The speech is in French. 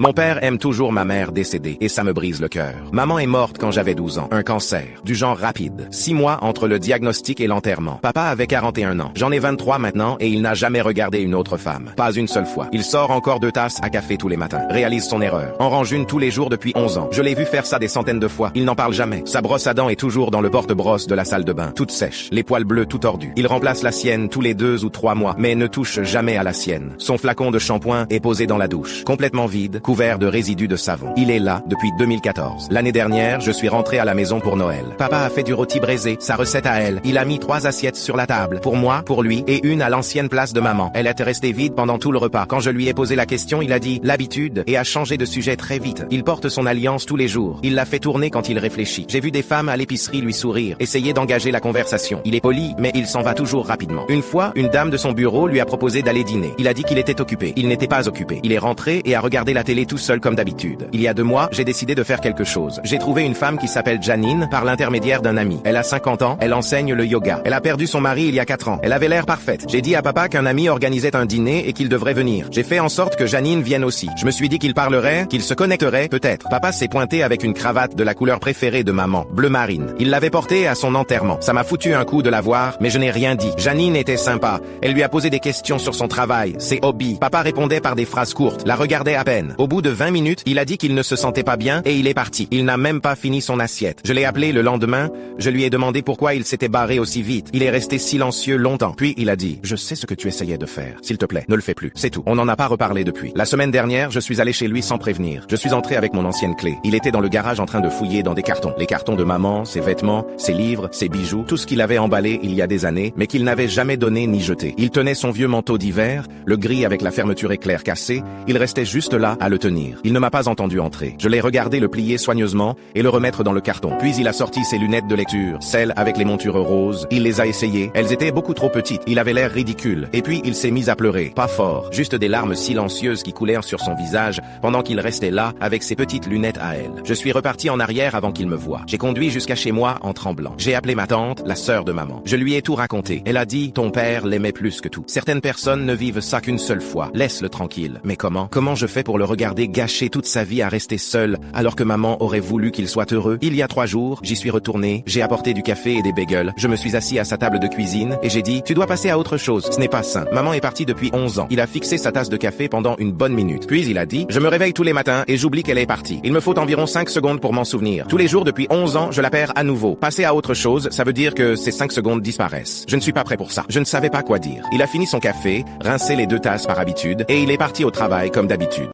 Mon père aime toujours ma mère décédée et ça me brise le cœur. Maman est morte quand j'avais 12 ans, un cancer, du genre rapide. 6 mois entre le diagnostic et l'enterrement. Papa avait 41 ans. J'en ai 23 maintenant et il n'a jamais regardé une autre femme. Pas une seule fois. Il sort encore 2 tasses à café tous les matins. Réalise son erreur. En range une tous les jours depuis 11 ans. Je l'ai vu faire ça des centaines de fois. Il n'en parle jamais. Sa brosse à dents est toujours dans le porte-brosse de la salle de bain, toute sèche, les poils bleus tout tordus. Il remplace la sienne tous les 2 ou 3 mois, mais ne touche jamais à la sienne. Son flacon de shampoing est posé dans la douche, complètement vide, couvert de résidus de savon. Il est là depuis 2014. L'année dernière, je suis rentré à la maison pour Noël. Papa a fait du rôti braisé, sa recette à elle. Il a mis 3 assiettes sur la table, pour moi, pour lui, et une à l'ancienne place de maman. Elle était restée vide pendant tout le repas. Quand je lui ai posé la question, il a dit « l'habitude » et a changé de sujet très vite. Il porte son alliance tous les jours. Il la fait tourner quand il réfléchit. J'ai vu des femmes à l'épicerie lui sourire, essayer d'engager la conversation. Il est poli, mais il s'en va toujours rapidement. Une fois, une dame de son bureau lui a proposé d'aller dîner. Il a dit qu'il était occupé. Il n'était pas occupé. Il est rentré et a regardé la télé tout seul comme d'habitude. Il y a 2 mois, j'ai décidé de faire quelque chose. J'ai trouvé une femme qui s'appelle Janine par l'intermédiaire d'un ami. Elle a 50 ans, elle enseigne le yoga. Elle a perdu son mari il y a 4 ans. Elle avait l'air parfaite. J'ai dit à papa qu'un ami organisait un dîner et qu'il devrait venir. J'ai fait en sorte que Janine vienne aussi. Je me suis dit qu'il parlerait, qu'il se connecterait, peut-être. Papa s'est pointé avec une cravate de la couleur préférée de maman, bleu marine. Il l'avait portée à son enterrement. Ça m'a foutu un coup de la voir, mais je n'ai rien dit. Janine était sympa. Elle lui a posé des questions sur son travail, ses hobbies. Papa répondait par des phrases courtes, la regardait à peine. Au bout de 20 minutes, il a dit qu'il ne se sentait pas bien et il est parti. Il n'a même pas fini son assiette. Je l'ai appelé le lendemain. Je lui ai demandé pourquoi il s'était barré aussi vite. Il est resté silencieux longtemps. Puis il a dit « Je sais ce que tu essayais de faire. S'il te plaît, ne le fais plus. C'est tout. » On n'en a pas reparlé depuis. La semaine dernière, je suis allé chez lui sans prévenir. Je suis entré avec mon ancienne clé. Il était dans le garage en train de fouiller dans des cartons. Les cartons de maman, ses vêtements, ses livres, ses bijoux, tout ce qu'il avait emballé il y a des années, mais qu'il n'avait jamais donné ni jeté. Il tenait son vieux manteau d'hiver, le gris avec la fermeture éclair cassée. Il restait juste là à le tenir. Il ne m'a pas entendu entrer. Je l'ai regardé le plier soigneusement et le remettre dans le carton. Puis il a sorti ses lunettes de lecture, celles avec les montures roses. Il les a essayées. Elles étaient beaucoup trop petites. Il avait l'air ridicule. Et puis il s'est mis à pleurer. Pas fort, juste des larmes silencieuses qui coulèrent sur son visage pendant qu'il restait là avec ses petites lunettes à elle. Je suis reparti en arrière avant qu'il me voie. J'ai conduit jusqu'à chez moi en tremblant. J'ai appelé ma tante, la sœur de maman. Je lui ai tout raconté. Elle a dit « Ton père l'aimait plus que tout. Certaines personnes ne vivent ça qu'une seule fois. Laisse-le tranquille. » Mais comment? Comment je fais pour le regarder gâcher toute sa vie à rester seul alors que maman aurait voulu qu'il soit heureux? Il y a 3 jours, j'y suis retourné, j'ai apporté du café et des bagels. Je me suis assis à sa table de cuisine et j'ai dit « Tu dois passer à autre chose. Ce n'est pas sain. » Maman est partie depuis 11 ans. Il a fixé sa tasse de café pendant une bonne minute. Puis il a dit « Je me réveille tous les matins et j'oublie qu'elle est partie. Il me faut environ 5 secondes pour m'en souvenir. Tous les jours depuis 11 ans, je la perds à nouveau. Passer à autre chose, ça veut dire que ces 5 secondes disparaissent. Je ne suis pas prêt pour ça. » Je ne savais pas quoi dire. Il a fini son café, rincé les 2 tasses par habitude et il est parti au travail comme d'habitude.